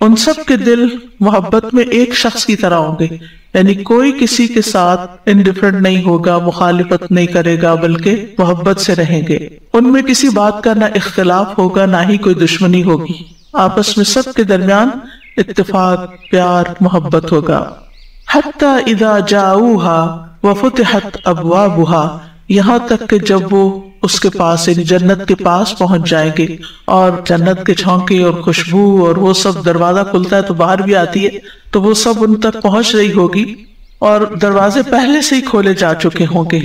ان سب کے دل محبت میں ایک شخص کی طرح ہوں گے، یعنی کوئی کسی کے ساتھ انڈیفرنٹ نہیں ہوگا، مخالفت نہیں کرے گا، بلکہ محبت سے رہیں گے۔ ان میں کسی بات کا نہ اختلاف ہوگا نہ ہی کوئی دشمنی ہوگی، آپس میں سب کے درمیان اتفاق، پیار، محبت ہوگا۔ حتی اذا جاؤوہا وفتحت ابوابہا، یہاں تک کہ جب وہ اس کے پاس یعنی جنت کے پاس پہنچ جائیں گے اور جنت کے جھونکے اور خوشبو اور وہ سب، دروازہ کھلتا ہے تو باہر بھی آتی ہے، تو وہ سب ان تک پہنچ رہی ہوگی اور دروازے پہلے سے ہی کھولے جا چکے ہوں گے،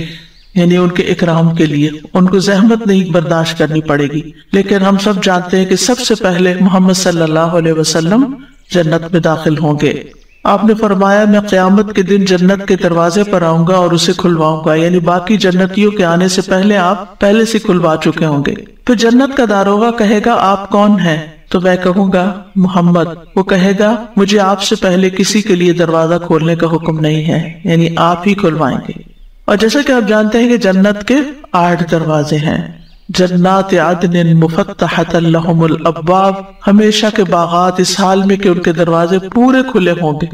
یعنی ان کے اکرام کے لیے ان کو زحمت نہیں برداشت کرنی پڑے گی۔ لیکن ہم سب جانتے ہیں کہ سب سے پہلے محمد صلی اللہ علیہ وسلم جنت میں داخل ہوں گے۔ آپ نے فرمایا میں قیامت کے دن جنت کے دروازے پر آؤں گا اور اسے کھلواؤں گا، یعنی باقی جنتیوں کے آنے سے پہلے آپ پہلے سے کھلوا چکے ہوں گے۔ پھر جنت کا داروغہ کہے گا آپ کون ہیں؟ تو میں کہوں گا محمد۔ وہ کہے گا مجھے آپ سے پہلے کسی کے لیے دروازہ کھولنے کا حکم نہیں ہے، یعنی آپ ہی کھلوائیں گے۔ اور جیسا کہ آپ جانتے ہیں کہ جنت کے 8 دروازے ہیں، جنات عدن مفتحۃ لہم الابواب، ہمیشہ کے باغات اس حال میں کہ ان کے دروازے پورے کھلے ہوں گے۔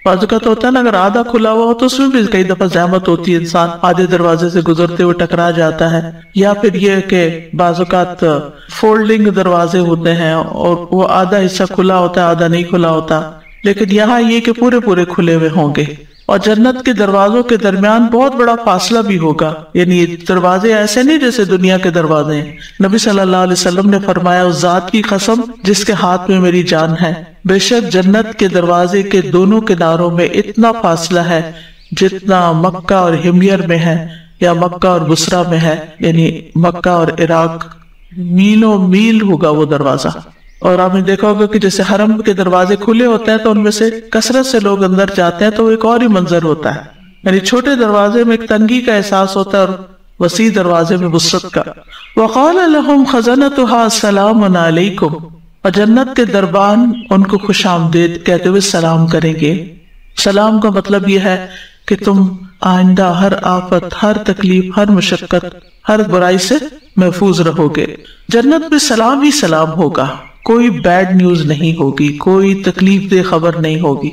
بعض اوقات ہوتا ہے نا، اگر آدھا کھلا ہوا ہو تو اس میں بھی کئی دفعہ زحمت ہوتی ہے، انسان آدھے دروازے سے گزرتے ہوئے ٹکرا جاتا ہے، یا پھر یہ کہ بعض اوقات فولڈنگ دروازے ہوتے ہیں اور وہ آدھا حصہ کھلا ہوتا ہے آدھا نہیں کھلا ہوتا، لیکن یہاں یہ کہ پورے پورے کھلے ہوئے ہوں گے۔ اور جنت کے دروازوں کے درمیان بہت بڑا فاصلہ بھی ہوگا، یعنی دروازے ایسے نہیں جیسے دنیا کے دروازے ہیں۔ نبی صلی اللہ علیہ وسلم نے فرمایا اس ذات کی قسم جس کے ہاتھ میں میری جان ہے، بے شک جنت کے دروازے کے دونوں کناروں میں اتنا فاصلہ ہے جتنا مکہ اور ہمیر میں ہے یا مکہ اور بصرہ میں ہے، یعنی مکہ اور عراق، میلوں میل ہوگا وہ دروازہ۔ اور آپ نے دیکھا ہوگا کہ جیسے حرم کے دروازے کھلے ہوتے ہیں تو ان میں سے کثرت سے لوگ اندر جاتے ہیں تو وہ ایک اور ہی منظر ہوتا ہے، یعنی چھوٹے دروازے میں ایک تنگی کا احساس ہوتا ہے اور وسیع دروازے میں وسعت کا۔ وقال لهم خزنتها سلام علیکم، اور جنت کے دربان ان کو خوش آمدید کہتے ہوئے سلام کریں گے۔ سلام کا مطلب یہ ہے کہ تم آئندہ ہر آفت، ہر تکلیف، ہر مشقت، ہر برائی سے محفوظ رہو گے۔ جنت میں سلام ہی سلام ہوگا، کوئی بیڈ نیوز نہیں ہوگی، کوئی تکلیف دہ خبر نہیں ہوگی۔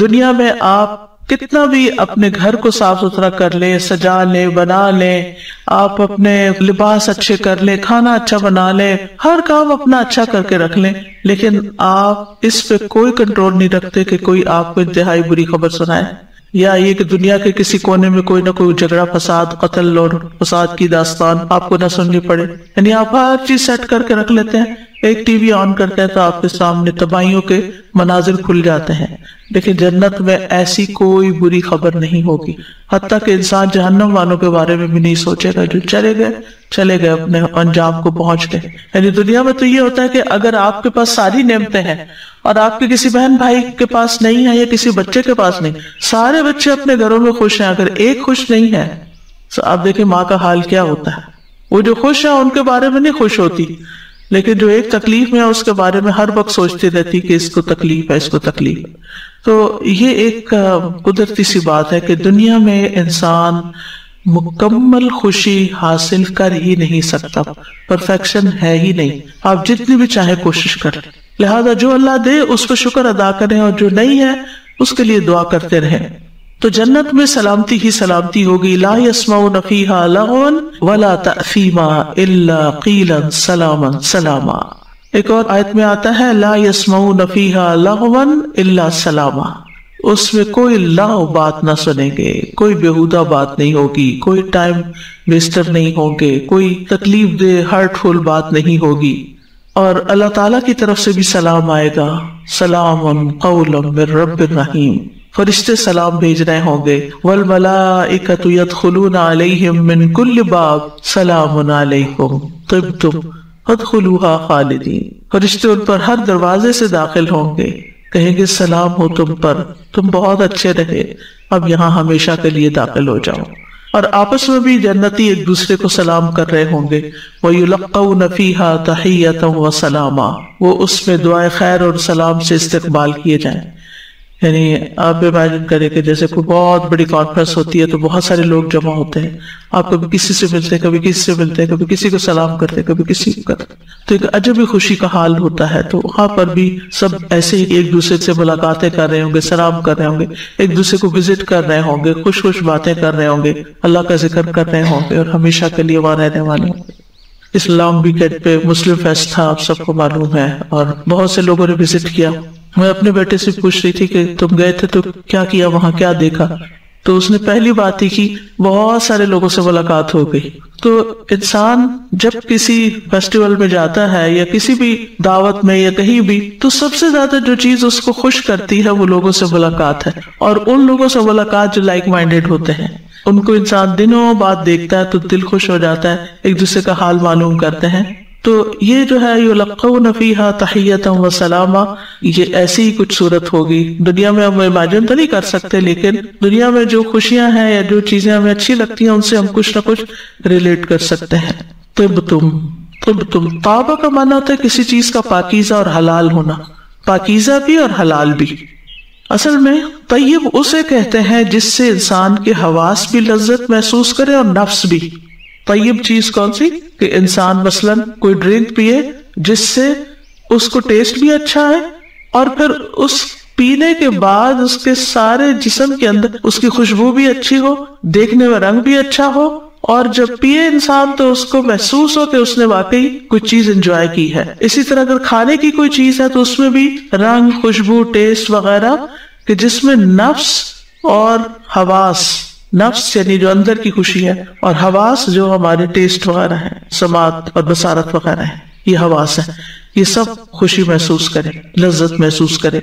دنیا میں آپ کتنا بھی اپنے گھر کو صاف ستھرا کر لیں، سجا لیں، بنا لیں، آپ اپنے لباس اچھے کر لیں، کھانا اچھا بنا لیں، ہر کام اپنا اچھا کر کے رکھ لیں، لیکن آپ اس پہ کوئی کنٹرول نہیں رکھتے کہ کوئی آپ کو انتہائی بری خبر سنائے، یا یہ کہ دنیا کے کسی کونے میں کوئی نہ کوئی جھگڑا، فساد، قتل اور فساد کی داستان آپ کو نہ سننی پڑے۔ یعنی آپ ہر چیز سیٹ کر کے رکھ لیتے ہیں، ایک ٹی وی آن کرتے ہیں تو آپ کے سامنے تباہیوں کے مناظر کھل جاتے ہیں، لیکن جنت میں ایسی کوئی بری خبر نہیں ہوگی، حتیٰ کہ انسان جہنم والوں کے بارے میں بھی نہیں سوچے گا، جو چلے گئے اپنے انجام کو پہنچ گئے۔ یعنی دنیا میں تو یہ ہوتا ہے کہ اگر آپ کے پاس ساری نعمتیں ہیں اور آپ کے کسی بہن بھائی کے پاس نہیں ہے یا کسی بچے کے پاس نہیں، سارے بچے اپنے گھروں میں خوش ہیں، اگر ایک خوش نہیں ہے تو آپ دیکھیں ماں کا حال کیا ہوتا ہے۔ وہ جو خوش ہیں ان کے بارے میں نہیں خوش ہوتی، لیکن جو ایک تکلیف میں ہے اس کے بارے میں ہر وقت سوچتی رہتی کہ اس کو تکلیف ہے، اس کو تکلیف ہے۔ تو یہ ایک قدرتی سی بات ہے کہ دنیا میں انسان مکمل خوشی حاصل کر ہی نہیں سکتا، پرفیکشن ہے ہی نہیں، آپ جتنی بھی چاہے کوشش کریں، لہذا جو اللہ دے اس پہ شکر ادا کریں اور جو نہیں ہے اس کے لیے دعا کرتے رہیں۔ تو جنت میں سلامتی ہی سلامتی ہوگی، لا يسمعون فيها لغوا ولا تأثیما الا قیلا سلاما سلاما۔ ایک اور آیت میں آتا ہے لا يسمعون فيها لغوا الا سلاما، اس میں کوئی لغو بات نہ سنیں گے، کوئی بیہودہ بات نہیں ہوگی، کوئی ٹائم ویسٹر نہیں ہوں گے، کوئی تکلیف دہ ہرٹ فل بات نہیں ہوگی، اور اللہ تعالیٰ کی طرف سے بھی سلام آئے گا، سلام قولا من رب الرحیم، فرشتے سلام بھیج رہے ہوں گے، والملائکۃ یدخلون علیہم من کل باب سلام علیکم طبتم فادخلوها خالدین، فرشتے ان پر ہر دروازے سے داخل ہوں گے، کہیں گے سلام ہو تم پر، تم بہت اچھے رہے، اب یہاں ہمیشہ کے لیے داخل ہو جاؤ۔ اور آپس میں بھی جنتی ایک دوسرے کو سلام کر رہے ہوں گے، وَيُلَقَّوْنَ فِيهَا تَحِيَّةً وَسَلَامًا، وہ اس میں دعائے خیر اور سلام سے استقبال کیے جائیں۔ یعنی آپ امیجن کریں کہ جیسے کوئی بہت بڑی کانفرنس ہوتی ہے تو بہت سارے لوگ جمع ہوتے ہیں، آپ کبھی کسی سے ملتے ہیں، کبھی کسی سے ملتے ہیں، کبھی کسی کو سلام کرتے ہیں، کبھی کسی کو کرتے ہیں، تو ایک عجب ہی خوشی کا حال ہوتا ہے. تو وہاں پر بھی سب ایسے ہی ایک دوسرے سے ملاقاتیں کر رہے ہوں گے، سلام کر رہے ہوں گے، ایک دوسرے کو وزٹ کر رہے ہوں گے، خوش خوش باتیں کر رہے ہوں گے، اللہ کا ذکر کر رہے ہوں گے اور ہمیشہ کے لیے وہاں رہنے والے ہوں گے. اس لانگ ویکینڈ پہ مسلم فیسٹ تھا، آپ سب کو معلوم ہے، اور بہت سے لوگوں نے وزٹ کیا. میں اپنے بیٹے سے پوچھ رہی تھی کہ تم گئے تھے تو کیا کیا وہاں، کیا دیکھا؟ تو اس نے پہلی بات ہی کی، بہت سارے لوگوں سے ملاقات ہو گئی. تو انسان جب کسی فیسٹیول میں جاتا ہے یا کسی بھی دعوت میں یا کہیں بھی، تو سب سے زیادہ جو چیز اس کو خوش کرتی ہے وہ لوگوں سے ملاقات ہے، اور ان لوگوں سے ملاقات جو لائک مائنڈیڈ ہوتے ہیں. ان کو انسان دنوں بعد دیکھتا ہے تو دل خوش ہو جاتا ہے، ایک دوسرے کا حال معلوم کرتے ہیں. تو یہ جو ہے یلقون فیہا تحیۃ و سلاما، یہ ایسی ہی کچھ صورت ہوگی. دنیا میں ہم امیجن تو نہیں کر سکتے، لیکن دنیا میں جو خوشیاں ہیں یا جو چیزیں ہمیں اچھی لگتی ہیں ان سے ہم کچھ نہ کچھ ریلیٹ کر سکتے ہیں. طبتم طابہ کا معنی ہوتا ہے کسی چیز کا پاکیزہ اور حلال ہونا، پاکیزہ بھی اور حلال بھی. اصل میں طیب اسے کہتے ہیں جس سے انسان کے حواس بھی لذت محسوس کرے اور نفس بھی. طیب چیز کون سی؟ کہ انسان مثلاً کوئی ڈرنک پیے جس سے اس کو ٹیسٹ بھی اچھا ہے، اور پھر اس پینے کے بعد اس کے سارے جسم کے اندر اس کی خوشبو بھی اچھی ہو، دیکھنے میں رنگ بھی اچھا ہو، اور جب پیے انسان تو اس کو محسوس ہو کہ اس نے واقعی کوئی چیز انجوائے کی ہے. اسی طرح اگر کھانے کی کوئی چیز ہے تو اس میں بھی رنگ، خوشبو، ٹیسٹ وغیرہ، کہ جس میں نفس اور حواس، نفس یعنی جو اندر کی خوشی ہے، اور حواس جو ہمارے ٹیسٹ وغیرہ ہیں، سماعت اور بصارت وغیرہ ہیں، یہ حواس ہیں، یہ سب خوشی محسوس کرے، لذت محسوس کرے.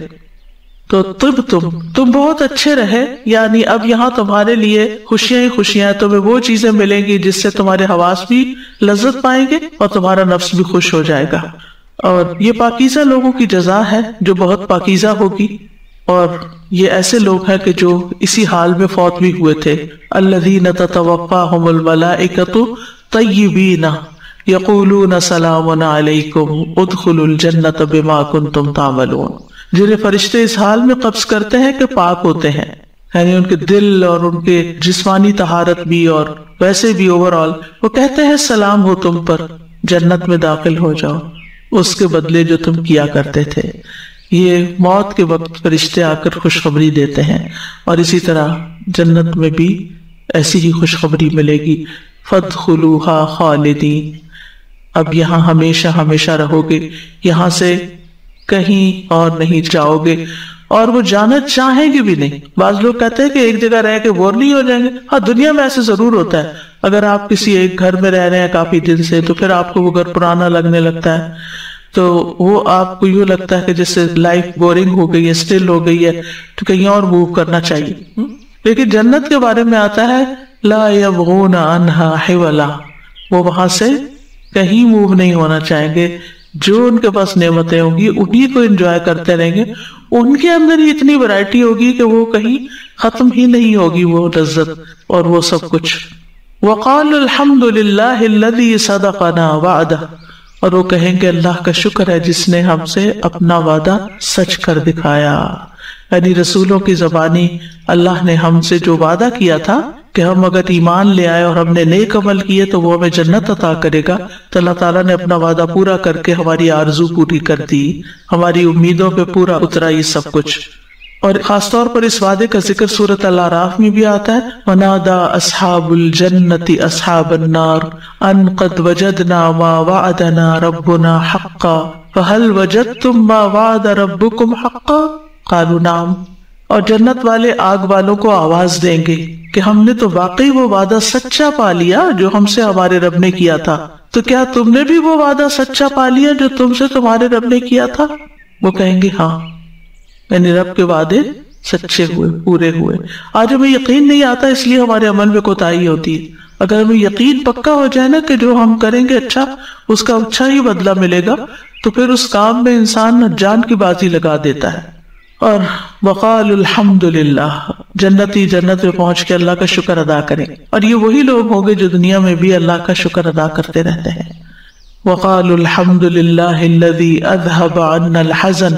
تو تم بہت اچھے رہے، یعنی اب یہاں تمہارے لیے خوشیاں ہی خوشیاں ہیں. تمہیں وہ چیزیں ملیں گی جس سے تمہارے حواس بھی لذت پائیں گے اور تمہارا نفس بھی خوش ہو جائے گا. اور یہ پاکیزہ لوگوں کی جزا ہے جو بہت پاکیزہ ہوگی. اور یہ ایسے لوگ ہیں کہ جو اسی حال میں فوت بھی ہوئے تھے. الذین تتوفاہم الملائکۃ طیبین یقولون سلام علیکم ادخلوا الجنۃ بما کنتم تعملون، جنہیں فرشتے اس حال میں قبض کرتے ہیں کہ پاک ہوتے ہیں، یعنی ان کے دل اور ان کے جسمانی طہارت بھی اور ویسے بھی اوور آل، وہ کہتے ہیں سلام ہو تم پر، جنت میں داخل ہو جاؤ اس کے بدلے جو تم کیا کرتے تھے. یہ موت کے وقت فرشتے آ کر خوشخبری دیتے ہیں، اور اسی طرح جنت میں بھی ایسی ہی خوشخبری ملے گی. فادخلوها خالدین، اب یہاں ہمیشہ ہمیشہ رہو گے، یہاں سے کہیں اور نہیں جاؤ گے، اور وہ جانا چاہیں گے بھی نہیں. بعض لوگ کہتے ہیں کہ ایک جگہ رہ کے بور نہیں ہو جائیں گے. ہاں دنیا میں ایسے ضرور ہوتا ہے، اگر آپ کسی ایک گھر میں رہ رہے ہیں کافی دن سے تو پھر آپ کو وہ گھر پرانا لگنے لگتا ہے، تو وہ آپ کو یوں لگتا ہے کہ جس سے لائف بورنگ ہو گئی ہے، اسٹل ہو گئی ہے، تو کہیں اور موو کرنا چاہیے. لیکن جنت کے بارے میں آتا ہے لا یبغون عنہا حولا، وہ وہاں سے کہیں موو نہیں ہونا چاہیں گے. جو ان کے پاس نعمتیں ہوں گی انہی کو انجوائے کرتے رہیں گے. ان کے اندر ہی اتنی ورائٹی ہوگی کہ وہ کہیں ختم ہی نہیں ہوگی وہ لذت اور وہ سب کچھ. وقال الحمد للہ الذی صدقنا وعدہ، اور وہ کہیں گے اللہ کا شکر ہے جس نے ہم سے اپنا وعدہ سچ کر دکھایا. یعنی رسولوں کی زبانی اللہ نے ہم سے جو وعدہ کیا تھا کہ ہم اگر ایمان لے آئے اور ہم نے نیک عمل کیے تو وہ ہمیں جنت عطا کرے گا، تو اللہ تعالیٰ نے اپنا وعدہ پورا کر کے ہماری آرزو پوری کر دی، ہماری امیدوں پہ پورا اترا یہ سب کچھ. اور خاص طور پر اس وعدے کا ذکر سورۃ الاعراف میں بھی آتا ہے، وَنَادَى أَصْحَابُ الْجَنَّةِ أَصْحَابَ النَّارِ أَنْ قَدْ وَجَدْنَا مَا وَعَدَنَا رَبُّنَا حَقًّا فَهَلْ وَجَدْتُم مَّا وَعَدَ رَبُّكُمْ حَقًّا قَالُوا نَعَمْ. اور جنت والے آگ والوں کو آواز دیں گے کہ ہم نے تو واقعی وہ وعدہ سچا پا لیا جو ہم سے ہمارے رب نے کیا تھا، تو کیا تم نے بھی وہ وعدہ سچا پا لیا جو تم سے تمہارے رب نے کیا تھا؟ وہ کہیں گے ہاں، یعنی رب کے وعدے سچے ہوئے، پورے ہوئے. آج ہمیں یقین نہیں آتا اس لیے ہمارے عمل میں کوتاہی ہوتی ہے. اگر ہمیں یقین پکا ہو جائے نا کہ جو ہم کریں گے اچھا، اس کا اچھا ہی بدلہ ملے گا، تو پھر اس کام میں انسان جان کی بازی لگا دیتا ہے. اور وقال الحمدللہ، جنتی جنت میں پہنچ کے اللہ کا شکر ادا کریں. اور یہ وہی لوگ ہوں گے جو دنیا میں بھی اللہ کا شکر ادا کرتے رہتے ہیں. وقال الحمدللہ الذی اذهب عنا الحزن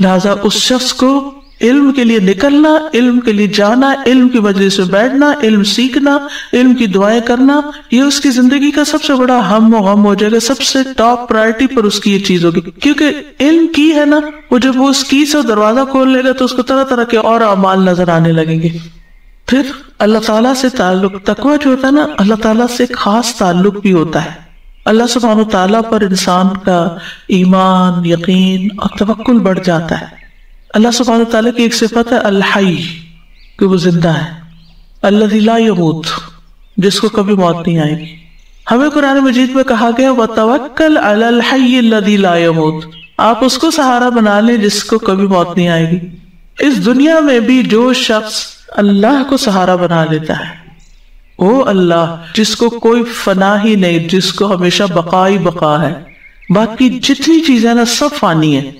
لہذا اس شخص کو علم کے لیے نکلنا، علم کے لیے جانا، علم کی مجلس میں بیٹھنا، علم سیکھنا، علم کی دعائیں کرنا، یہ اس کی زندگی کا سب سے بڑا ہم و غم ہو جائے گا، سب سے ٹاپ پرائرٹی پر اس کی یہ چیز ہوگی. کیونکہ علم کی ہے نا، وہ جب وہ اس کی سے دروازہ کھول لے گا تو اس کو طرح طرح کے اور اعمال نظر آنے لگیں گے. پھر اللہ تعالیٰ سے تعلق، تقویٰ جو ہوتا ہے نا، اللہ تعالیٰ سے خاص تعلق بھی ہوتا ہے. اللہ سبحانہ تعالیٰ پر انسان کا ایمان، یقین اور توکل بڑھ جاتا ہے. اللہ سبحانہ تعالیٰ کی ایک صفت ہے الحی، کہ وہ زندہ ہے، الذی لا یموت، جس کو کبھی موت نہیں آئے گی. ہمیں قرآن مجید میں کہا گیا وتوکل علی الحی الذی لا یموت، آپ اس کو سہارا بنا لیں جس کو کبھی موت نہیں آئے گی. اس دنیا میں بھی جو شخص اللہ کو سہارا بنا لیتا ہے، وہ اللہ جس کو کوئی فنا ہی نہیں، جس کو ہمیشہ بقا ہی بقا ہے. باقی جتنی چیزیں نا سب فانی ہیں،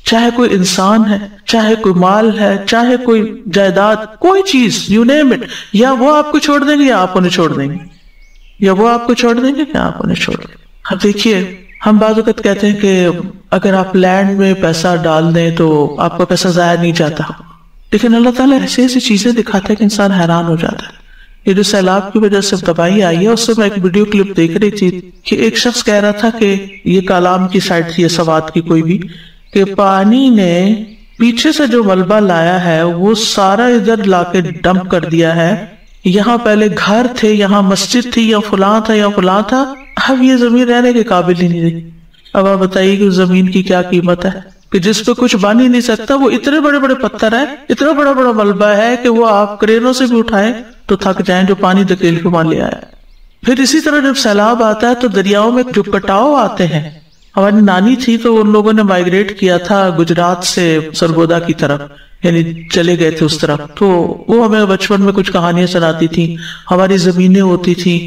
چاہے کوئی انسان ہے، چاہے کوئی مال ہے، چاہے کوئی جائیداد، کوئی چیز، یو نیم اٹ، یا وہ آپ کو چھوڑ دیں گے یا آپ انہیں چھوڑ دیں گے، یا وہ آپ کو چھوڑ دیں گے یا آپ انہیں چھوڑ دیں گے. اب دیکھیے، ہم بعض اوقات کہتے ہیں کہ اگر آپ لینڈ میں پیسہ ڈال دیں تو آپ کا پیسہ ضائع نہیں جاتا، لیکن اللہ تعالیٰ ایسی ایسی چیزیں دکھاتا ہے کہ انسان حیران ہو جاتا ہے. یہ جو سیلاب کی وجہ سے تباہی آئی ہے، اس سے میں ایک ویڈیو کلپ دیکھ رہی تھی کہ ایک شخص کہہ رہا تھا کہ یہ کالام کی سائٹ تھی، سوات کی کوئی بھی، کہ پانی نے پیچھے سے جو ملبہ لایا ہے وہ سارا ادھر لا کے ڈمپ کر دیا ہے. یہاں پہلے گھر تھے، یہاں مسجد تھی، یا فلاں تھا، یا فلاں تھا، اب یہ زمین رہنے کے قابل ہی نہیں رہی. اب آپ بتائیے کہ زمین کی کیا قیمت ہے کہ جس پہ کچھ بن ہی نہیں سکتا. وہ اتنے بڑے بڑے پتھر ہے، اتنا بڑا بڑا ملبہ ہے کہ وہ آپ کرینوں سے بھی اٹھائیں تو تھک جائیں، جو پانی دھکیل کے وہاں لے آیا. پھر اسی طرح جب سیلاب آتا ہے تو دریاؤں میں جو کٹاؤ آتے ہیں، ہماری نانی تھی تو ان لوگوں نے مائگریٹ کیا تھا گجرات سے سرگودا کی طرف، یعنی چلے گئے تھے اس طرف. تو وہ ہمیں بچپن میں کچھ کہانیاں سناتی تھی. ہماری زمینیں ہوتی تھی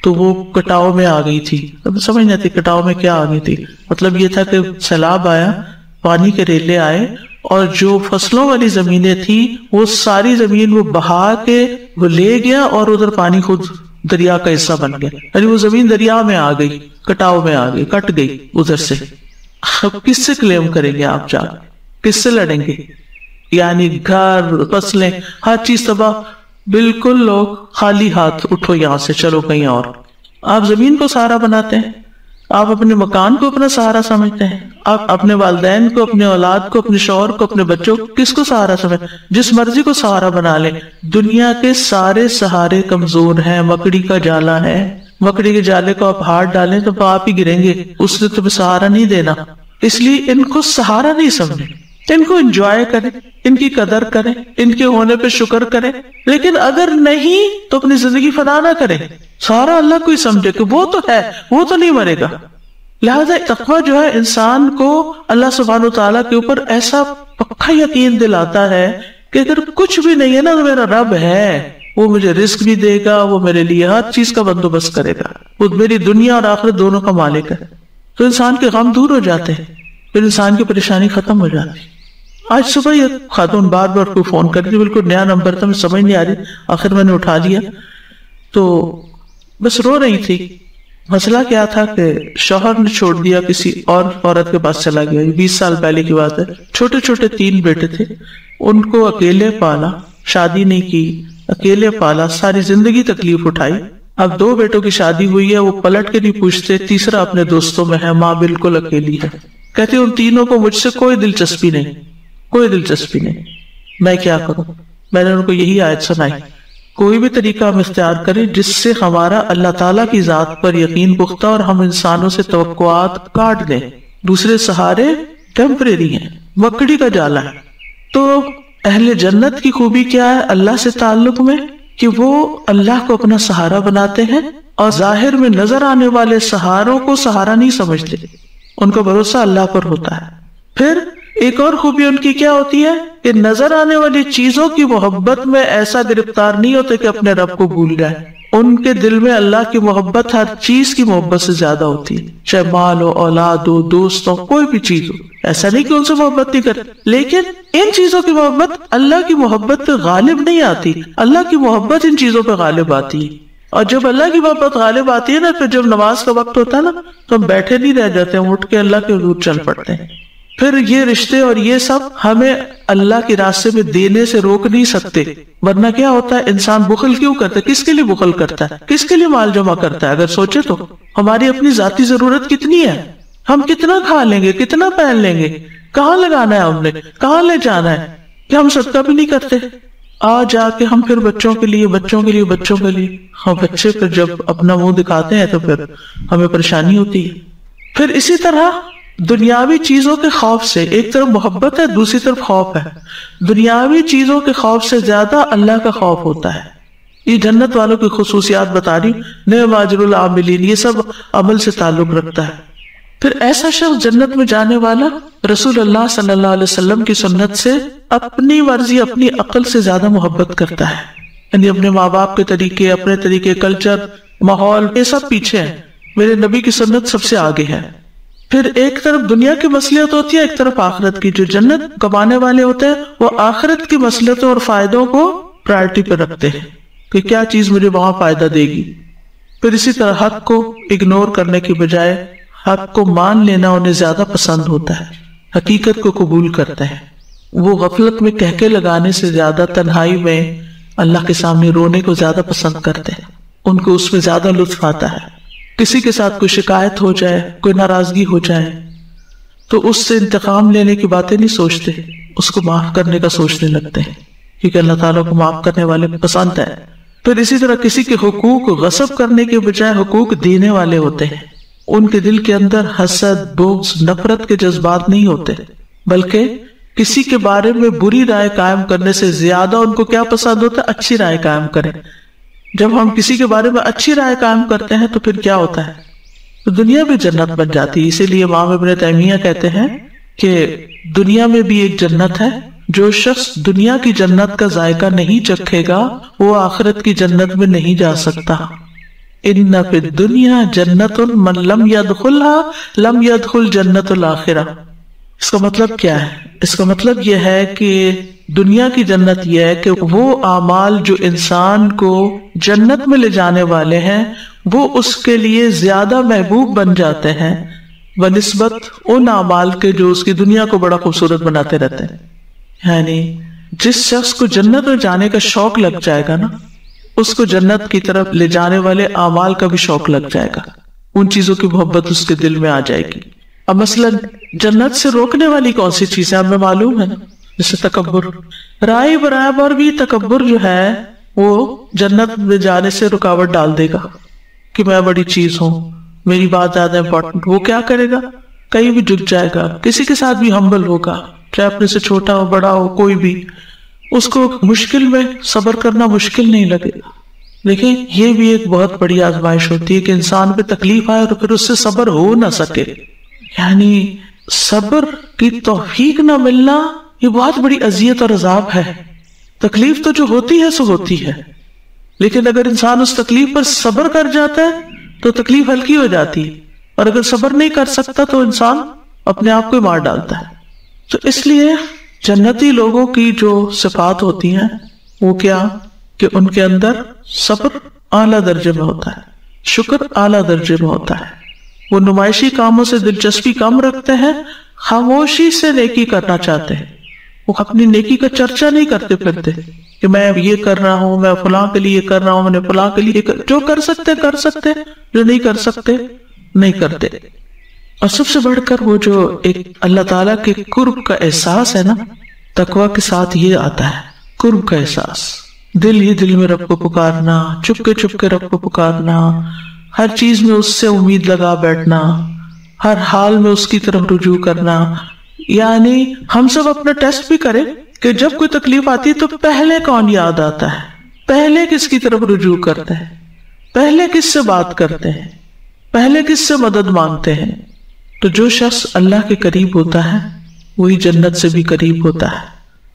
تو وہ کٹاؤ میں آ گئی تھی. سمجھ نہیں آتی کٹاؤ میں کیا آ گئی تھی. مطلب یہ تھا کہ سیلاب آیا، پانی کے ریلے آئے، اور جو فصلوں والی زمینیں تھی وہ ساری زمین وہ بہا کے وہ لے گیا، اور ادھر پانی خود دریا کا حصہ بن گیا. یعنی وہ زمین دریا میں آ گئی، کٹاؤ میں آ گئی، کٹ گئی ادھر سے. اب کس سے کلیم کریں گے آپ؟ جا کس سے لڑیں گے؟ یعنی گھر، فصلیں، ہر چیز تباہ. بالکل لوگ خالی ہاتھ، اٹھو یہاں سے، چلو کہیں اور. آپ زمین کو سہارا بناتے ہیں، آپ اپنے مکان کو اپنا سہارا سمجھتے ہیں، آپ اپنے والدین کو، اپنے اولاد کو، اپنے شوہر کو، اپنے بچوں کو، کس کو سہارا سمجھتے ہیں؟ جس مرضی کو سہارا بنا لیں. دنیا کے سارے سہارے کمزور ہیں. مکڑی کا جالا ہے، مکڑی کے جالے کو آپ ہاتھ ڈالیں تو آپ ہی گریں گے، اس نے تمہیں سہارا نہیں دینا. اس لیے ان کو سہارا نہیں سمجھیں، ان کو انجوائے کریں، ان کی قدر کریں، ان کے ہونے پہ شکر کریں. لیکن اگر نہیں تو اپنی زندگی فنا نہ کریں. سارا اللہ کو ہی سمجھے کہ وہ تو ہے، وہ تو نہیں مرے گا. لہذا تقویٰ جو ہے انسان کو اللہ سبحانہ وتعالیٰ کے اوپر ایسا پکا یقین دلاتا ہے کہ اگر کچھ بھی نہیں ہے نا تو میرا رب ہے، وہ مجھے رزق بھی دے گا، وہ میرے لیے ہر چیز کا بندوبست کرے گا، وہ میری دنیا اور آخرت دونوں کا مالک ہے. تو انسان کے غم دور ہو جاتے ہیں، پھر انسان کی پریشانی ختم ہو جاتی. آج صبح یہ خاتون بار بار کوئی فون کر دی، بالکل نیا نمبر تھا، مجھے سمجھ نہیں آ رہی، آخر میں نے اٹھا لیا. تو بس رو رہی تھی. مسئلہ کیا تھا کہ شوہر نے چھوڑ دیا، کسی اور عورت کے پاس چلا گیا. 20 سال پہلے کی بات ہے. چھوٹے چھوٹے 3 بیٹے تھے، ان کو اکیلے پالا، شادی نہیں کی، اکیلے پالا، ساری زندگی تکلیف اٹھائی. اب 2 بیٹوں کی شادی ہوئی ہے، وہ پلٹ کے نہیں پوچھتے، تیسرا اپنے دوستوں میں ہے، ماں بالکل اکیلی ہے. کہتے ان تینوں کو مجھ سے کوئی دلچسپی نہیں، کوئی دلچسپی نہیں، میں کیا کروں؟ میں نے ان کو یہی آیت سنائی، کوئی بھی طریقہ ہم اختیار کریں جس سے ہمارا اللہ تعالیٰ کی ذات پر یقین پختہ اور ہم انسانوں سے توقعات کاٹ دیں. دوسرے سہارے ٹیمپریری ہیں، مکڑی کا جالا ہے. تو اہل جنت کی خوبی کیا ہے اللہ سے تعلق میں؟ کہ وہ اللہ کو اپنا سہارا بناتے ہیں اور ظاہر میں نظر آنے والے سہاروں کو سہارا نہیں سمجھتے، ان کا بھروسہ اللہ پر ہوتا ہے. پھر ایک اور خوبی ان کی کیا ہوتی ہے کہ نظر آنے والی چیزوں کی محبت میں ایسا گرفتار نہیں ہوتے کہ اپنے رب کو بھول جائیں. ان کے دل میں اللہ کی محبت ہر چیز کی محبت سے زیادہ ہوتی ہے، چاہے مال ہو، اولاد ہو، دوست ہو، کوئی بھی چیز ہو. ایسا نہیں کہ ان سے محبت نہیں کرتے، لیکن ان چیزوں کی محبت اللہ کی محبت پہ غالب نہیں آتی. اللہ کی محبت ان چیزوں پہ غالب آتی ہے. اور جب اللہ کی محبت غالب آتی ہے نا، پھر جب نماز کا وقت ہوتا ہے نا تو ہم بیٹھے نہیں رہ جاتے، ہم اٹھ کے اللہ کے حضور چل پڑتے ہیں. پھر یہ رشتے اور یہ سب ہمیں اللہ کے راستے میں دینے سے روک نہیں سکتے، ورنہ کیا ہوتا ہے، انسان بخل کیوں کرتا ہے؟ کس کے لیے بخل کرتا ہے؟ کس کے لیے مال جمع کرتا ہے؟ اگر سوچے تو ہماری اپنی ذاتی ضرورت کتنی ہے، ہم کتنا کھا لیں گے، کتنا پہن لیں گے، کہاں لگانا ہے ہم نے، کہاں لے جانا ہے، کہ ہم صدقہ بھی نہیں کرتے۔ آ جا کے ہم پھر بچوں کے لیے ہاں، بچے پھر جب اپنا منہ دکھاتے ہیں تو پھر ہمیں پریشانی ہوتی ہے۔ پھر اسی طرح دنیاوی چیزوں کے خوف سے، ایک طرف محبت ہے، دوسری طرف خوف ہے۔ دنیاوی چیزوں کے خوف سے زیادہ اللہ کا خوف ہوتا ہے۔ یہ جنت والوں کی خصوصیات بتا رہی، نعم اجر العاملین، یہ سب عمل سے تعلق رکھتا ہے۔ پھر ایسا شخص جنت میں جانے والا رسول اللہ صلی اللہ علیہ وسلم کی سنت سے اپنی مرضی، اپنی عقل سے زیادہ محبت کرتا ہے، یعنی اپنے ماں باپ کے طریقے، اپنے طریقے، کلچر، ماحول، یہ سب پیچھے ہیں، میرے نبی کی سنت سب سے آگے ہے۔ پھر ایک طرف دنیا کی مصلحت ہوتی ہے، ایک طرف آخرت کی۔ جو جنت کمانے والے ہوتے ہیں وہ آخرت کی مصلحتوں اور فائدوں کو پرائرٹی پہ رکھتے ہیں کہ کیا چیز مجھے وہاں فائدہ دے گی۔ پھر اسی طرح حق کو اگنور کرنے کی بجائے حق کو مان لینا انہیں زیادہ پسند ہوتا ہے، حقیقت کو قبول کرتا ہے۔ وہ غفلت میں کہکے لگانے سے زیادہ تنہائی میں اللہ کے سامنے رونے کو زیادہ پسند کرتے ہیں، ان کو اس میں زیادہ لطف آتا ہے۔ کسی کے ساتھ کوئی شکایت ہو جائے، کوئی ناراضگی ہو جائے تو اس سے انتقام لینے کی باتیں نہیں سوچتے، اس کو معاف کرنے کا سوچنے لگتے ہیں، کیونکہ اللہ تعالیٰ کو معاف کرنے والے پسند ہے۔ پھر اسی طرح کسی کے حقوق غصب کرنے کے بجائے حقوق دینے والے ہوتے ہیں، ان کے دل کے اندر حسد، بغض، نفرت کے جذبات نہیں ہوتے، بلکہ کسی کے بارے میں بری رائے قائم کرنے سے زیادہ ان کو کیا پسند ہوتا ہے؟ اچھی رائے قائم کریں۔ جب ہم کسی کے بارے میں اچھی رائے قائم کرتے ہیں تو پھر کیا ہوتا ہے؟ تو دنیا بھی جنت بن جاتی ہے۔ اسی لیے امام ابن تیمیہ کہتے ہیں کہ دنیا میں بھی ایک جنت ہے، جو شخص دنیا کی جنت کا ذائقہ نہیں چکھے گا وہ آخرت کی جنت میں نہیں جا سکتا۔ ان فی الدنیا جنت من لم يدخلها لم يدخل جنت الاخرہ۔ اس کا مطلب کیا ہے؟ اس کا مطلب یہ ہے کہ دنیا کی جنت یہ ہے کہ وہ اعمال جو انسان کو جنت میں لے جانے والے ہیں وہ اس کے لیے زیادہ محبوب بن جاتے ہیں بنسبت ان اعمال کے جو اس کی دنیا کو بڑا خوبصورت بناتے رہتے ہیں۔ یعنی جس شخص کو جنت میں جانے کا شوق لگ جائے گا نا، اس کو جنت کی طرف لے جانے والے اعمال کا بھی شوق لگ جائے گا، ان چیزوں کی محبت اس کے دل میں آ جائے گی۔ اب مثلا جنت سے روکنے والی کون سی چیزیں ہمیں معلوم ہے، جیسے تکبر، رائے برابر بھی تکبر جو ہے وہ جنت میں جانے سے رکاوٹ ڈال دے گا کہ میں بڑی چیز ہوں، میری بات زیادہ امپورٹنٹ۔ وہ کیا کرے گا؟ کہیں بھی جھک جائے گا، کسی کے ساتھ بھی ہمبل ہوگا، چاہے اپنے سے چھوٹا ہو بڑا ہو، کوئی بھی، اس کو مشکل میں صبر کرنا مشکل نہیں لگے گا۔ لیکن یہ بھی ایک بہت بڑی آزمائش ہوتی ہے کہ انسان پہ تکلیف آئے اور پھر اس سے صبر ہو نہ سکے، یعنی صبر کی توفیق نہ ملنا یہ بہت بڑی اذیت اور عذاب ہے۔ تکلیف تو جو ہوتی ہے سو ہوتی ہے، لیکن اگر انسان اس تکلیف پر صبر کر جاتا ہے تو تکلیف ہلکی ہو جاتی ہے، اور اگر صبر نہیں کر سکتا تو انسان اپنے آپ کو مار ڈالتا ہے۔ تو اس لیے جنتی لوگوں کی جو صفات ہوتی ہیں وہ کیا کہ ان کے اندر صبر اعلیٰ درجے میں ہوتا ہے، شکر اعلیٰ درجے میں ہوتا ہے، وہ نمائشی کاموں سے دلچسپی کم رکھتے ہیں، خاموشی سے نیکی کرنا چاہتے ہیں، وہ اپنی نیکی کا چرچا نہیں کرتے پھرتے کہ میں یہ کر رہا ہوں، میں فلاں کے لیے کر رہا ہوں، میں نے فلاں کے لیے جو کر سکتے کر سکتے، جو نہیں کر سکتے نہیں کرتے۔ اور سب سے بڑھ کر وہ جو ایک اللہ تعالیٰ کے قرب کا احساس ہے نا، تقویٰ کے ساتھ یہ آتا ہے، قرب کا احساس، دل ہی دل میں رب کو پکارنا، چپ کے رب کو پکارنا، ہر چیز میں اس سے امید لگا بیٹھنا، ہر حال میں اس کی طرف رجوع کرنا۔ یعنی ہم سب اپنا ٹیسٹ بھی کریں کہ جب کوئی تکلیف آتی ہے تو پہلے کون یاد آتا ہے، پہلے کس کی طرف رجوع کرتے ہیں، پہلے کس سے بات کرتے ہیں، پہلے کس سے مدد مانگتے ہیں۔ تو جو شخص اللہ کے قریب ہوتا ہے وہی جنت سے بھی قریب ہوتا ہے،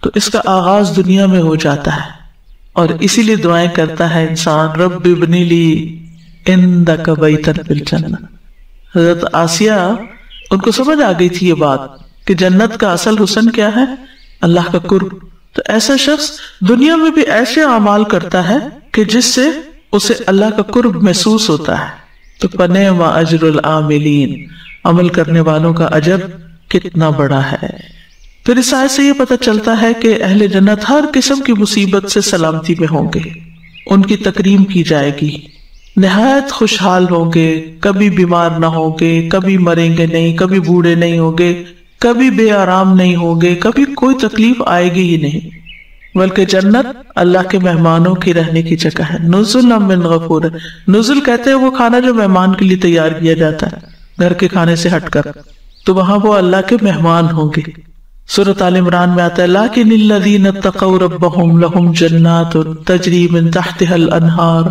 تو اس کا آغاز دنیا میں ہو جاتا ہے، اور اسی لیے دعائیں کرتا ہے انسان، رب ابنی لی عندک بیتا فی الجنہ۔ حضرت آسیہ ان کو سمجھ آ گئی تھی یہ بات کہ جنت کا اصل حسن کیا ہے؟ اللہ کا قرب۔ تو ایسا شخص دنیا میں بھی ایسے اعمال کرتا ہے کہ جس سے اسے اللہ کا قرب محسوس ہوتا ہے۔ تو فنعم اجر العاملین، عمل کرنے والوں کا اجر کتنا بڑا ہے۔ پھر اس آیت سے یہ پتہ چلتا ہے کہ اہل جنت ہر قسم کی مصیبت سے سلامتی میں ہوں گے، ان کی تکریم کی جائے گی، نہایت خوشحال ہوں گے، کبھی بیمار نہ ہوں گے، کبھی مریں گے نہیں، کبھی بوڑھے نہیں ہوں گے، کبھی بے آرام نہیں ہوں گے، کبھی کوئی تکلیف آئے گی ہی نہیں، بلکہ جنت اللہ کے مہمانوں کی رہنے کی جگہ ہے۔ نزلا من غفور، نزل کہتے ہیں وہ کھانا جو مہمان کے لیے تیار کیا جاتا ہے گھر کے کھانے سے ہٹ کر، تو وہاں وہ اللہ کے مہمان ہوں گے۔ سورۃ آل عمران میں آتا ہے لیکن الذین اتقوا ربهم لهم جنات تجری من تحتها الانہار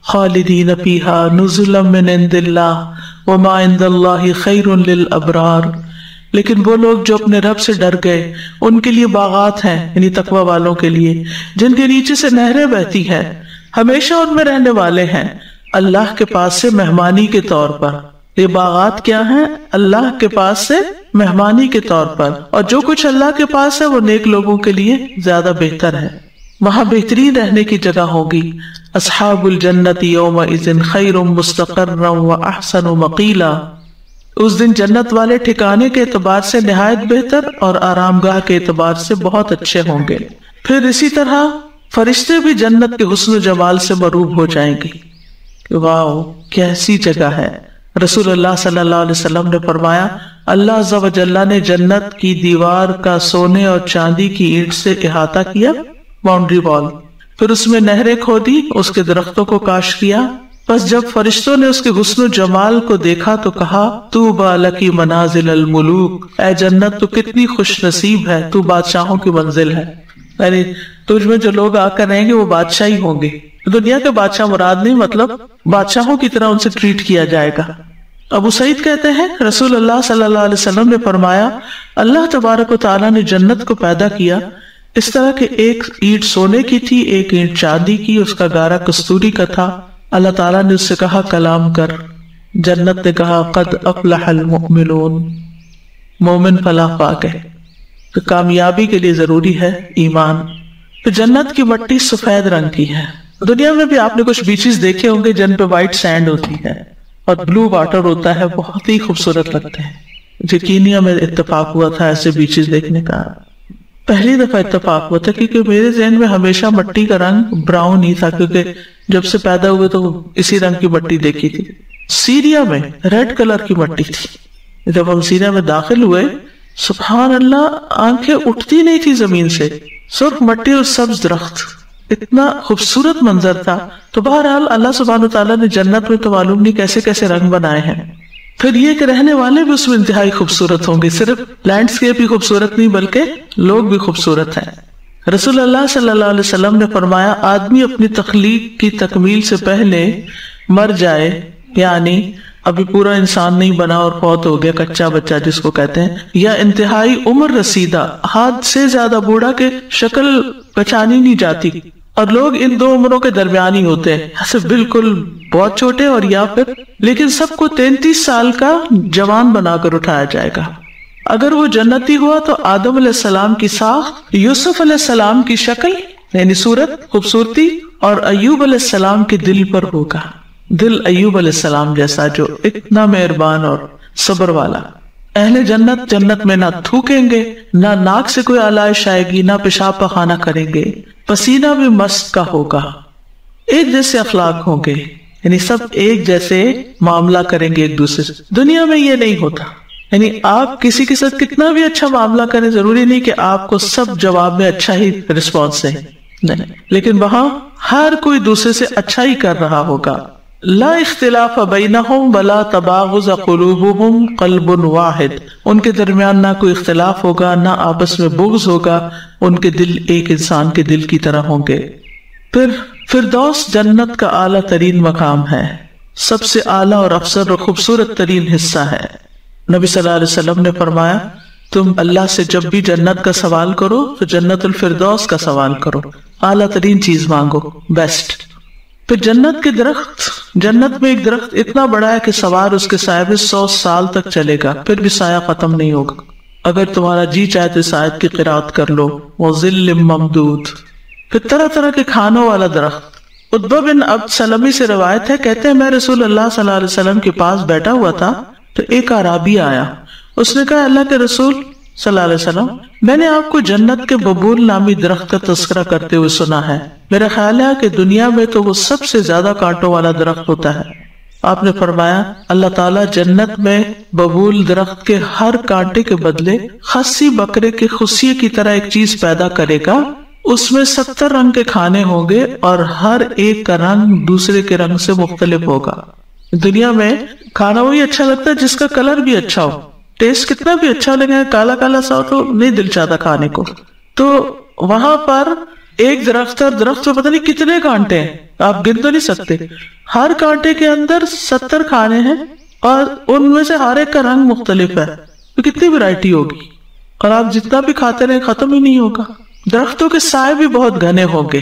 خالدین فیہا نزلا من عند اللہ وما عند اللہ خیر للابرار، لیکن وہ لوگ جو اپنے رب سے ڈر گئے ان کے لیے باغات ہیں، یعنی تقوی والوں کے لیے، جن کے نیچے سے نہریں بہتی ہیں، ہمیشہ ان میں رہنے والے ہیں اللہ کے پاس سے مہمانی کے طور پر۔ یہ باغات کیا ہیں؟ اللہ کے پاس سے مہمانی کے طور پر، اور جو کچھ اللہ کے پاس ہے وہ نیک لوگوں کے لیے زیادہ بہتر ہے، وہاں بہترین رہنے کی جگہ ہوگی۔ اصحاب الجنت یومئذ خیر مستقرا واحسن مقیلا، اس دن جنت والے ٹھکانے کے اعتبار سے نہایت بہتر اور آرام گاہ کے اعتبار سے بہت اچھے ہوں گے۔ پھر اسی طرح فرشتے بھی جنت کے حسن و جمال سے مروب ہو جائیں گے کہ واو کیسی جگہ ہے۔ رسول اللہ صلی اللہ علیہ وسلم نے فرمایا اللہ عز و جل نے جنت کی دیوار کا سونے اور چاندی کی اینٹ سے احاطہ کیا، باؤنڈری وال، پھر اس میں نہریں کھودی، اس کے درختوں کو کاشت کیا۔ بس جب فرشتوں نے اس کے حسن و جمال کو دیکھا تو کہا طوبی لکی منازل الملوک، اے جنت تو کتنی خوش نصیب ہے، تو بادشاہوں کی منزل ہے، یعنی تجھ میں جو لوگ آ کر رہیں گے وہ بادشاہ ہی ہوں گے۔ دنیا کے بادشاہ مراد نہیں، مطلب بادشاہوں کی طرح ان سے ٹریٹ کیا جائے گا۔ ابو سعید کہتے ہیں رسول اللہ صلی اللہ علیہ وسلم نے فرمایا اللہ تبارک و تعالیٰ نے جنت کو پیدا کیا اس طرح کہ ایک اینٹ سونے کی تھی، ایک اینٹ چاندی کی، اس کا گارا کستوری کا تھا۔ اللہ تعالیٰ نے اس سے کہا کلام کر، جنت نے کہا قد افلح المؤمنون، مومن فلاح پا گئے۔ تو کامیابی کے لیے ضروری ہے ایمان۔ تو جنت کی مٹی سفید رنگ کی ہے۔ دنیا میں بھی آپ نے کچھ بیچز دیکھے ہوں گے جن پہ وائٹ سینڈ ہوتی ہے اور بلو واٹر ہوتا ہے، بہت ہی خوبصورت لگتے ہیں۔ یقینیا میں اتفاق ہوا تھا ایسے بیچز دیکھنے کا، پہلی دفعہ اتفاق ہوا تھا، کیونکہ میرے ذہن میں ہمیشہ مٹی کا رنگ براؤن ہی تھا، کیونکہ جب سے پیدا ہوئے تو اسی رنگ کی مٹی دیکھی تھی۔ سیریا میں ریڈ کلر کی مٹی تھی، جب ہم سیریا میں داخل ہوئے سبحان اللہ آنکھیں اٹھتی نہیں تھی زمین سے، سرخ مٹی اور سبز درخت، اتنا خوبصورت منظر تھا۔ تو بہرحال اللہ سبحانہ وتعالیٰ نے جنت میں تو معلوم نہیں کیسے کیسے رنگ بنائے ہیں۔ پھر یہ کہ رہنے والے بھی اس میں انتہائی خوبصورت ہوں گے، صرف لینڈسکیپ ہی خوبصورت نہیں بلکہ لوگ بھی خوبصورت ہیں۔ رسول اللہ صلی اللہ علیہ وسلم نے فرمایا آدمی اپنی تخلیق کی تکمیل سے پہلے مر جائے، یعنی ابھی پورا انسان نہیں بنا اور فوت ہو گیا، کچا بچہ جس کو کہتے ہیں، یا انتہائی عمر رسیدہ، حد سے زیادہ بوڑھا کہ شکل پہچانی نہیں جاتی، اور لوگ ان دو عمروں کے درمیان ہی ہوتے ہیں، ایسے بالکل بہت چھوٹے اور یا پھر، لیکن سب کو 33 سال کا جوان بنا کر اٹھایا جائے گا۔ اگر وہ جنتی ہوا تو آدم علیہ السلام کی ساخت، یوسف علیہ السلام کی شکل یعنی صورت، خوبصورتی، اور ایوب علیہ السلام کے دل پر ہوگا، دل ایوب علیہ السلام جیسا جو اتنا مہربان اور صبر والا۔ اہل جنت جنت میں نہ تھوکیں گے، نہ ناک سے کوئی آلائش آئے گی، نہ پیشاب پخانہ کریں گے، پسینہ بھی مست کا ہوگا، ایک جیسے اخلاق ہوں گے، یعنی سب ایک جیسے معاملہ کریں گے ایک دوسرے سے۔ دنیا میں یہ نہیں ہوتا، یعنی آپ کسی کے ساتھ کتنا بھی اچھا معاملہ کریں، ضروری نہیں کہ آپ کو سب جواب میں اچھا ہی رسپانس ہے، نہیں، لیکن وہاں ہر کوئی دوسرے سے اچھا ہی کر رہا ہوگا۔ لا اختلاف بینہم ولا تباغض قلوبہم قلب واحد، ان کے درمیان نہ کوئی اختلاف ہوگا، نہ آپس میں بغض ہوگا، ان کے دل ایک انسان کے دل کی طرح ہوں گے۔ پھر فردوس جنت کا اعلیٰ ترین مقام ہے، سب سے اعلیٰ اور افضل اور خوبصورت ترین حصہ ہے۔ نبی صلی اللہ علیہ وسلم نے فرمایا تم اللہ سے جب بھی جنت کا سوال کرو تو جنت الفردوس کا سوال کرو، اعلیٰ ترین چیز مانگو، بیسٹ۔ پھر جنت کے درخت، جنت میں ایک درخت اتنا بڑا ہے کہ سوار اس کے سائے میں 100 سال تک چلے گا، پھر بھی سایہ ختم نہیں ہوگا۔ اگر تمہارا جی چاہے تو اس آیت کی قرات کر لو، وَظِلٍّ مَمْدُودٍ۔ پھر طرح طرح کے کھانوں والا درخت۔ عتبہ بن عبد سلمی سے روایت ہے، کہتے ہیں میں رسول اللہ صلی اللہ علیہ وسلم کے پاس بیٹھا ہوا تھا تو ایک اعرابی آیا، اس نے کہا اللہ کے رسول صلی اللہ علیہ وسلم میں نے آپ کو جنت کے ببول نامی درخت کا تذکرہ کرتے ہوئے سنا ہے، میرا خیال ہے کہ دنیا میں تو وہ سب سے زیادہ کانٹوں والا درخت ہوتا ہے۔ آپ نے فرمایا اللہ تعالیٰ جنت میں ببول درخت کے ہر کانٹے کے بدلے خصی بکرے کے خصیے کی طرح ایک چیز پیدا کرے گا، اس میں 70 رنگ کے کھانے ہوں گے اور ہر ایک کا رنگ دوسرے کے رنگ سے مختلف ہوگا۔ دنیا میں کھانا وہی اچھا لگتا ہے جس کا کلر بھی اچھا ہو، ٹیسٹ کتنا بھی اچھا لگے کالا کالا سا تو نہیں دل چاہتا کھانے کو۔ تو وہاں پر ایک درخت اور درخت میں پتہ نہیں کتنے کانٹے ہیں، آپ گن تو نہیں سکتے، ہر کانٹے کے اندر 70 کھانے ہیں اور ان میں سے ہر ایک کا رنگ مختلف ہے، تو کتنی ورائٹی ہوگی، اور آپ جتنا بھی کھاتے رہے ختم ہی نہیں ہوگا۔ درختوں کے سائے بھی بہت گھنے ہوں گے،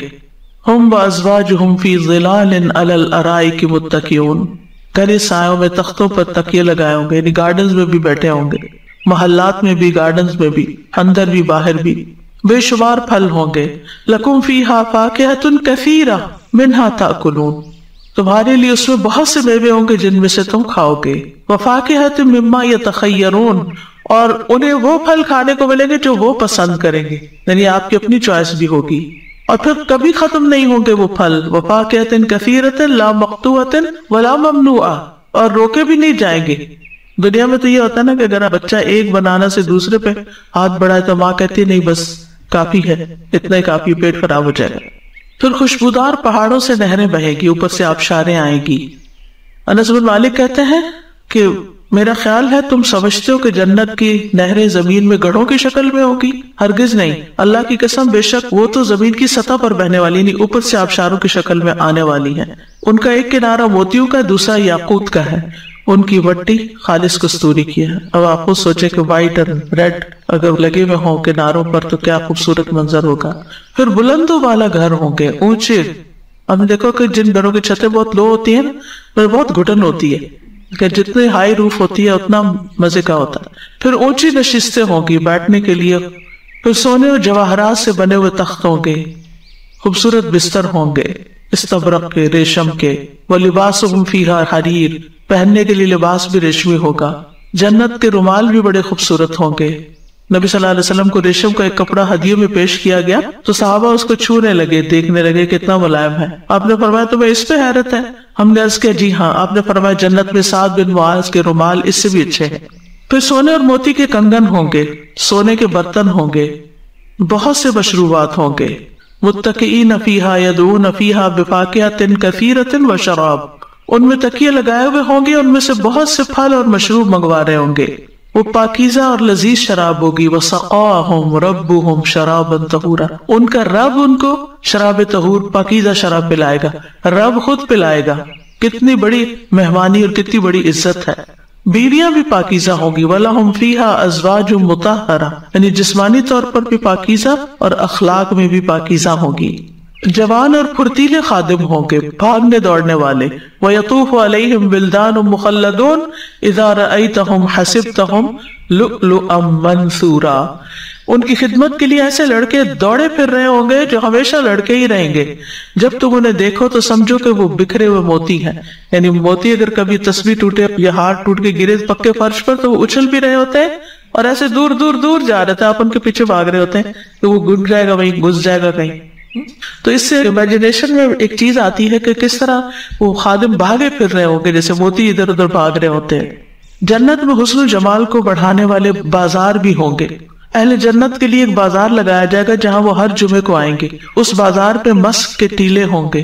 ہم وازواجہم فی ظلال علی الارائک متکئون، گھنے سایوں میں تختوں پر تکیے لگائے ہوں گے، یعنی گارڈنز میں بھی بیٹھے ہوں گے، محلات میں بھی، گارڈنز میں بھی، اندر بھی باہر بھی، بے شمار پھل ہوں گے۔ لکم فیہا فاکہۃ کثیرہ منہا تاکلون، تمہارے لیے اس میں بہت سے میوے ہوں گے جن میں سے تم کھاؤ گے۔ وفاکہۃ مما یتخیرون، اور انہیں وہ پھل کھانے کو ملیں گے جو وہ پسند کریں گے، یعنی آپ کی اپنی چوائس بھی ہوگی، اور پھر کبھی ختم نہیں ہوں گے وہ پھل۔ وفاکہۃ کثیرۃ لا مقطوعۃ ولا ممنوعہ، اور روکے بھی نہیں جائیں گے۔ دنیا میں تو یہ ہوتا ہے نا کہ اگر بچہ ایک بنانا سے دوسرے پہ ہاتھ بڑھائے تو ماں کہتی ہے نہیں بس کافی ہے، اتنا ہی کافی، پیٹ خراب ہو جائے گا۔ پھر خوشبودار پہاڑوں سے نہریں بہیں گی، اوپر سے آبشاریں آئیں گی۔ انس بن مالک کہتے ہیں کہ میرا خیال ہے تم سمجھتے ہو کہ جنت کی نہریں زمین میں گڑھوں کی شکل میں ہوگی، ہرگز نہیں، اللہ کی قسم بے شک وہ تو زمین کی سطح پر بہنے والی نہیں، اوپر سے آبشاروں کی شکل میں آنے والی ہیں۔ ان کا ایک کنارہ موتیوں کا، دوسرا یاقوت کا ہے، ان کی وٹی خالص کستوری کی ہے۔ اب آپ خود سوچے کہ وائٹ اور ریڈ اگر لگے ہوئے ہوں کناروں پر تو کیا خوبصورت منظر ہوگا۔ پھر بلندوں والا گھر ہوں گے، اونچے۔ ہم نے دیکھو کہ جن گھروں کی چھتیں بہت لو ہوتی ہیں نا، بہت گھٹن ہوتی ہے، کہ جتنے ہائی روف ہوتی ہے اتنا مزے کا ہوتا ہے۔ پھر اونچی نشستیں ہوں گی بیٹھنے کے لیے، پھر سونے اور جواہرات سے بنے ہوئے تخت ہوں گے، خوبصورت بستر ہوں گے استبرق کے، ریشم کے۔ وَلِبَاسُهُمْ فِيهَا حَرِيرٌ، پہننے کے لیے لباس بھی ریشمی ہوگا۔ جنت کے رومال بھی بڑے خوبصورت ہوں گے۔ نبی صلی اللہ علیہ وسلم کو ریشم کا ایک کپڑا ہدیوں میں پیش کیا گیا تو صحابہ اس کو چھونے لگے، دیکھنے لگے کتنا ملائم ہے۔ آپ نے فرمایا تمہیں اس پہ حیرت ہے؟ ہم نے عرض کیا جی ہاں۔ آپ نے فرمایا جنت میں سعد بن معاذ کے رومال اس سے بھی اچھے ہیں۔ پھر سونے اور موتی کے کنگن ہوں گے، سونے کے برتن ہوں گے، بہت سے مشروبات ہوں گے۔ متکئین فیہا یدعون فیہا بفاکہۃ کثیرۃ وشراب، ان میں تکیے لگائے ہوئے ہوں گے، ان میں سے بہت سے پھل اور مشروب منگوا رہے ہوں گے۔ وہ پاکیزہ اور لذیذ شراب ہوگی۔ وسقاہم ربہم شرابا طہورا، ان کا رب ان کو شراب طہور پاکیزہ شراب پلائے گا، رب خود پلائے گا۔ کتنی بڑی مہمانی اور کتنی بڑی عزت ہے۔ بیویاں بھی پاکیزہ ہوں گی۔ وَلَهُمْ فِيهَا أَزْوَاجٌ مُطَهَّرَةٌ، یعنی جسمانی طور پر بھی پاکیزہ اور اخلاق میں بھی پاکیزہ ہوں گی۔ جوان اور پھرتیلے خادم ہوں گے، بھاگنے دوڑنے والے۔ وَيَطُوفُ عَلَيْهِمْ وِلْدَانٌ مُخَلَّدُونَ إِذَا رَأَيْتَهُمْ حَسِبْتَهُمْ لُؤْلُؤًا مَنْثُورًا، ان کی خدمت کے لیے ایسے لڑکے دوڑے پھر رہے ہوں گے جو ہمیشہ لڑکے ہی رہیں گے، جب تم انہیں دیکھو تو سمجھو کہ وہ بکھرے ہوئے موتی ہیں۔ یعنی موتی اگر کبھی تسبیح ٹوٹے یا ہاتھ ٹوٹ کے گرے پکے فرش پر تو وہ اچھل بھی رہے ہوتے ہیں اور ایسے دور دور دور جا رہے تھے، آپ ان کے پیچھے بھاگ رہے ہوتے ہیں کہ وہ گر جائے گا وہیں، گھس جائے گا کہیں۔ تو اس سے امیجنیشن میں ایک چیز آتی ہے کہ کس طرح وہ خادم بھاگے پھر رہے ہوں گے جیسے موتی ادھر ادھر بھاگ رہے ہوتے ہیں۔ جنت میں حسن و جمال کو بڑھانے والے بازار بھی ہوں گے۔ اہل جنت کے لیے ایک بازار لگایا جائے گا جہاں وہ ہر جمعے کو آئیں گے۔ اس بازار پہ مسک کے ٹیلے ہوں گے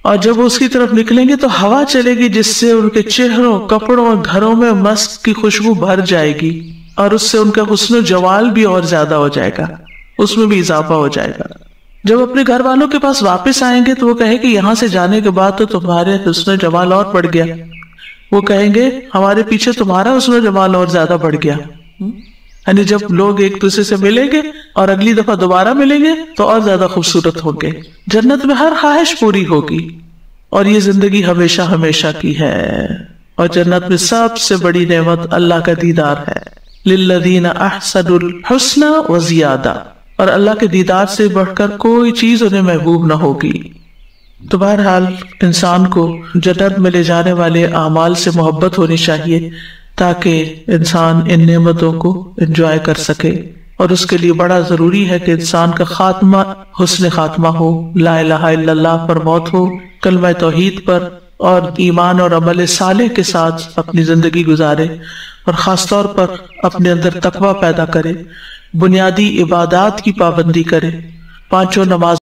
اور جب وہ اس کی طرف نکلیں گے تو ہوا چلے گی جس سے ان کے چہروں، کپڑوں اور گھروں میں مسک کی خوشبو بھر جائے گی اور اس سے ان کا حسن و جمال بھی اور زیادہ ہو جائے گا، اس میں بھی اضافہ ہو جائے گا۔ جب اپنے گھر والوں کے پاس واپس آئیں گے تو وہ کہیں کہ یہاں سے جانے کے بعد تو تمہارے حسن و جمال اور بڑھ گیا۔ وہ کہیں گے ہمارے پیچھے تمہارا حسن و جمال اور زیادہ بڑھ گیا۔ یعنی جب لوگ ایک دوسرے سے ملیں گے اور اگلی دفعہ دوبارہ ملیں گے تو اور زیادہ خوبصورت ہوں گے۔ جنت میں ہر خواہش پوری ہوگی اور یہ زندگی ہمیشہ ہمیشہ کی ہے۔ اور جنت میں سب سے بڑی نعمت اللہ کا دیدار ہے۔ للذین احسنوا الحسنى وزیادہ، اور اللہ کے دیدار سے بڑھ کر کوئی چیز انہیں محبوب نہ ہوگی۔ تو بہرحال انسان کو جنت میں لے جانے والے اعمال سے محبت ہونی چاہیے تاکہ انسان ان نعمتوں کو انجوائے کر سکے. اور اس کے لیے بڑا ضروری ہے کہ انسان کا خاتمہ حسن خاتمہ ہو، لا الہ الا اللہ پر موت ہو، کلمہ توحید پر اور ایمان اور عمل صالح کے ساتھ اپنی زندگی گزارے، اور خاص طور پر اپنے اندر تقوی پیدا کرے، بنیادی عبادات کی پابندی کرے، پانچوں نماز